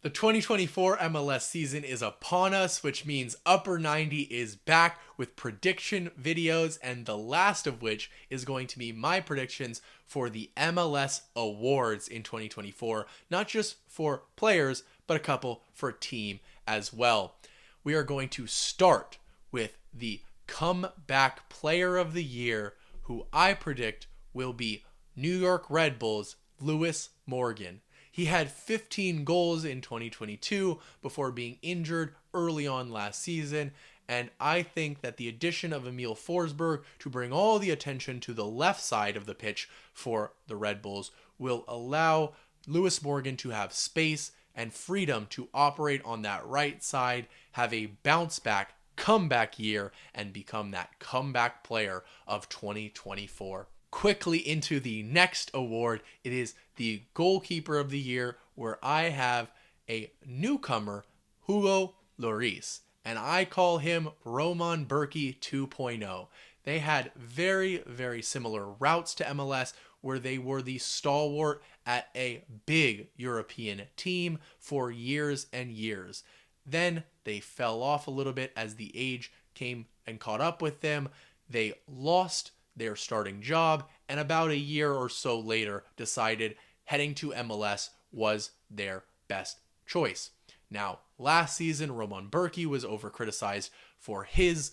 The 2024 MLS season is upon us, which means Upper 90 is back with prediction videos, and the last of which is going to be my predictions for the MLS Awards in 2024, not just for players, but a couple for team as well. We are going to start with the comeback player of the year, who I predict will be New York Red Bulls' Lewis Morgan. He had 15 goals in 2022 before being injured early on last season, and I think that the addition of Emil Forsberg to bring all the attention to the left side of the pitch for the Red Bulls will allow Lewis Morgan to have space and freedom to operate on that right side, have a bounce back, comeback year, and become that comeback player of 2024. Quickly into the next award, it is the Goalkeeper of the Year, where I have a newcomer, Hugo Lloris, and I call him Roman Bürki 2.0. They had very, very similar routes to MLS, where they were the stalwart at a big European team for years and years. Then they fell off a little bit as the age came and caught up with them. They lost their starting job, and about a year or so later decided heading to MLS was their best choice. Now, last season, Roman Bürki was overcriticized for his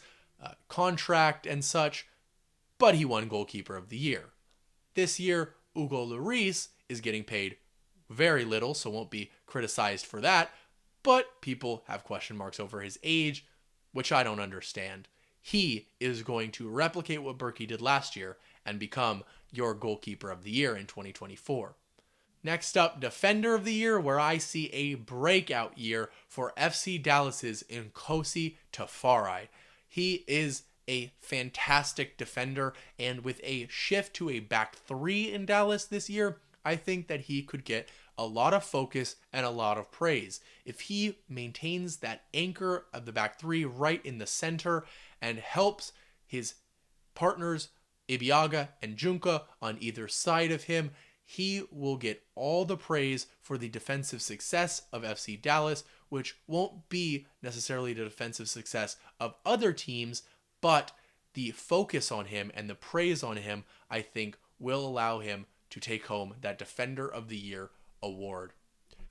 contract and such, but he won Goalkeeper of the Year. This year, Hugo Lloris is getting paid very little, so won't be criticized for that, but people have question marks over his age, which I don't understand. He is going to replicate what Bürki did last year and become your Goalkeeper of the Year in 2024. Next up, Defender of the Year, where I see a breakout year for FC Dallas's Nkosi Tafari. He is a fantastic defender, and with a shift to a back three in Dallas this year, I think that he could get a lot of focus and a lot of praise. If he maintains that anchor of the back three right in the center and helps his partners, Ibiaga and Junca, on either side of him, he will get all the praise for the defensive success of FC Dallas, which won't be necessarily the defensive success of other teams, but the focus on him and the praise on him, I think, will allow him to take home that Defender of the Year award.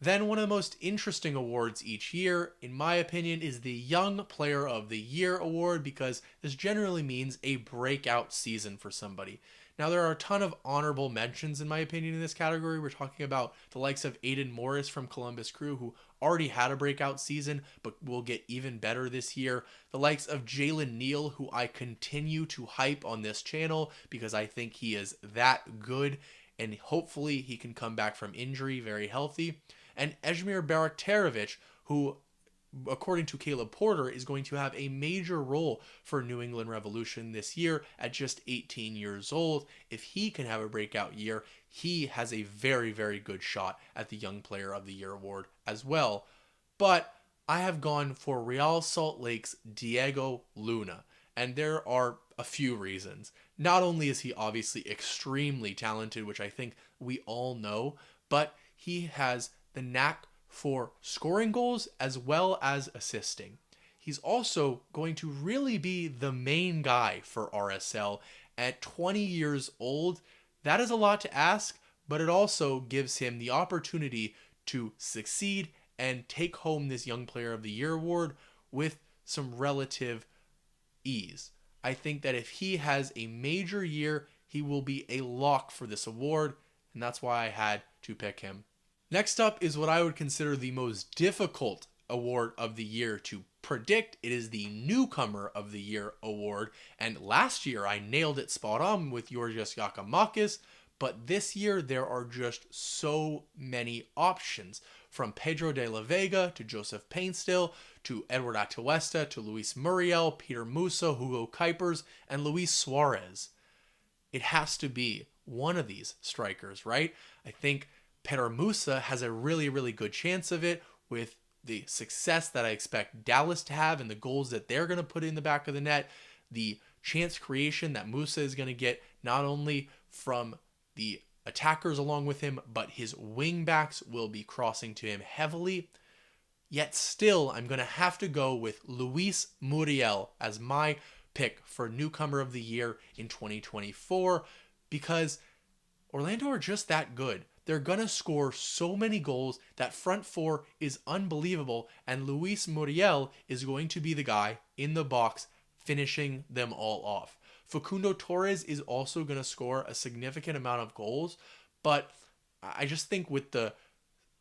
Then one of the most interesting awards each year, in my opinion, is the Young Player of the Year award, because this generally means a breakout season for somebody. Now, there are a ton of honorable mentions, in my opinion, in this category. We're talking about the likes of Aiden Morris from Columbus Crew, who already had a breakout season, but will get even better this year. The likes of Jalen Neal, who I continue to hype on this channel because I think he is that good, and hopefully he can come back from injury very healthy. And Ejmir Baraktarovic, who, according to Caleb Porter, is going to have a major role for New England Revolution this year at just 18 years old. If he can have a breakout year, he has a very, very good shot at the Young Player of the Year award as well. But I have gone for Real Salt Lake's Diego Luna, and there are a few reasons. Not only is he obviously extremely talented, which I think we all know, but he has the knack for scoring goals as well as assisting. He's also going to really be the main guy for RSL at 20 years old. That is a lot to ask, but it also gives him the opportunity to succeed and take home this Young Player of the Year award with some relative ease. I think that if he has a major year, he will be a lock for this award, and that's why I had to pick him. Next up is what I would consider the most difficult award of the year to predict. It is the Newcomer of the Year award, and last year I nailed it spot on with Georgios Giacomakis, but this year there are just so many options, from Pedro de la Vega to Joseph Painstill to Edward Atuesta to Luis Muriel, Peter Musa, Hugo Kuipers, and Luis Suarez. It has to be one of these strikers, right? I think Peter Musa has a really, really good chance of it with the success that I expect Dallas to have and the goals that they're going to put in the back of the net, the chance creation that Musa is going to get not only from the attackers along with him, but his wing backs will be crossing to him heavily. Yet still, I'm going to have to go with Luis Muriel as my pick for Newcomer of the Year in 2024 because Orlando are just that good. They're going to score so many goals. That front four is unbelievable, and Luis Muriel is going to be the guy in the box finishing them all off. Facundo Torres is also going to score a significant amount of goals, but I just think with the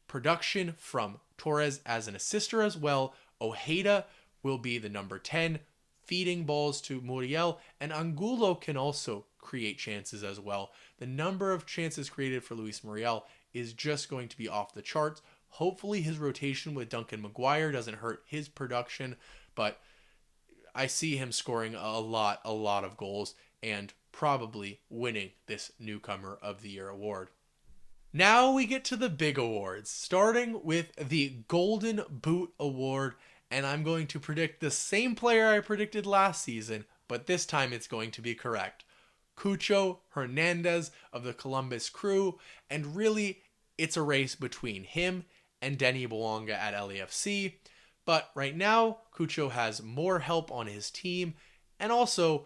production from Torres as an assister as well, Ojeda will be the number 10, feeding balls to Muriel, and Angulo can also create chances as well. The number of chances created for Luis Muriel is just going to be off the charts. Hopefully his rotation with Duncan Maguire doesn't hurt his production, but I see him scoring a lot of goals and probably winning this Newcomer of the Year award. Now we get to the big awards, starting with the Golden Boot Award, and I'm going to predict the same player I predicted last season, but this time it's going to be correct. Cucho Hernandez of the Columbus Crew, and really it's a race between him and Denny Bouanga at LAFC, but right now Cucho has more help on his team, and also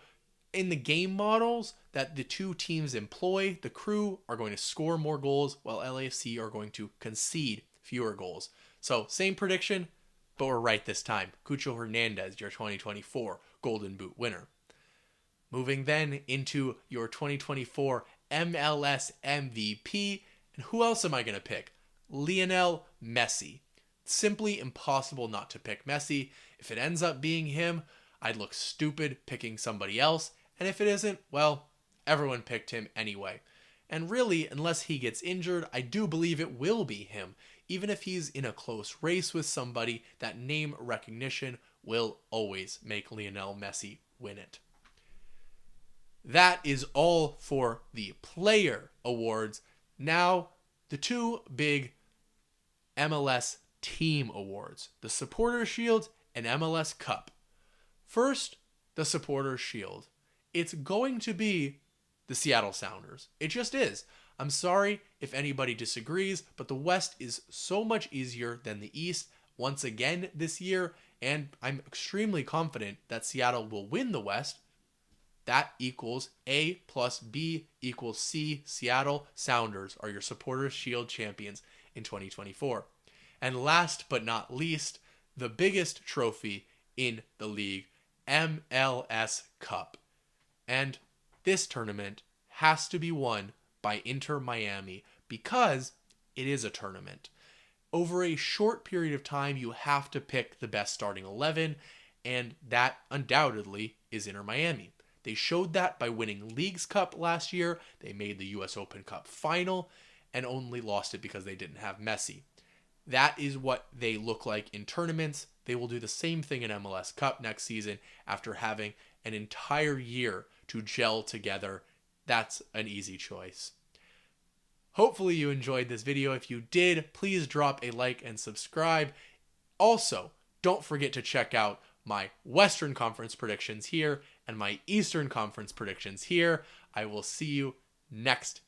in the game models that the two teams employ, the Crew are going to score more goals while LAFC are going to concede fewer goals. So same prediction, but we're right this time. Cucho Hernandez, your 2024 Golden Boot winner. Moving then into your 2024 MLS MVP. And who else am I going to pick? Lionel Messi. It's simply impossible not to pick Messi. If it ends up being him, I'd look stupid picking somebody else. And if it isn't, well, everyone picked him anyway. And really, unless he gets injured, I do believe it will be him. Even if he's in a close race with somebody, that name recognition will always make Lionel Messi win it. That is all for the player awards. Now, the two big MLS team awards, the Supporters Shield and MLS Cup. First, the Supporters Shield. It's going to be the Seattle Sounders. It just is. I'm sorry if anybody disagrees, but the West is so much easier than the East once again this year, and I'm extremely confident that Seattle will win the West. That equals A plus B equals C. Seattle Sounders are your Supporters Shield champions in 2024. And last but not least, the biggest trophy in the league, MLS Cup. And this tournament has to be won by Inter Miami because it is a tournament. Over a short period of time, you have to pick the best starting 11, and that undoubtedly is Inter Miami. They showed that by winning Leagues Cup last year. They made the US Open Cup final and only lost it because they didn't have Messi. That is what they look like in tournaments. They will do the same thing in MLS Cup next season after having an entire year to gel together. That's an easy choice. Hopefully you enjoyed this video. If you did, please drop a like and subscribe. Also, don't forget to check out my Western Conference predictions here and my Eastern Conference predictions here. I will see you next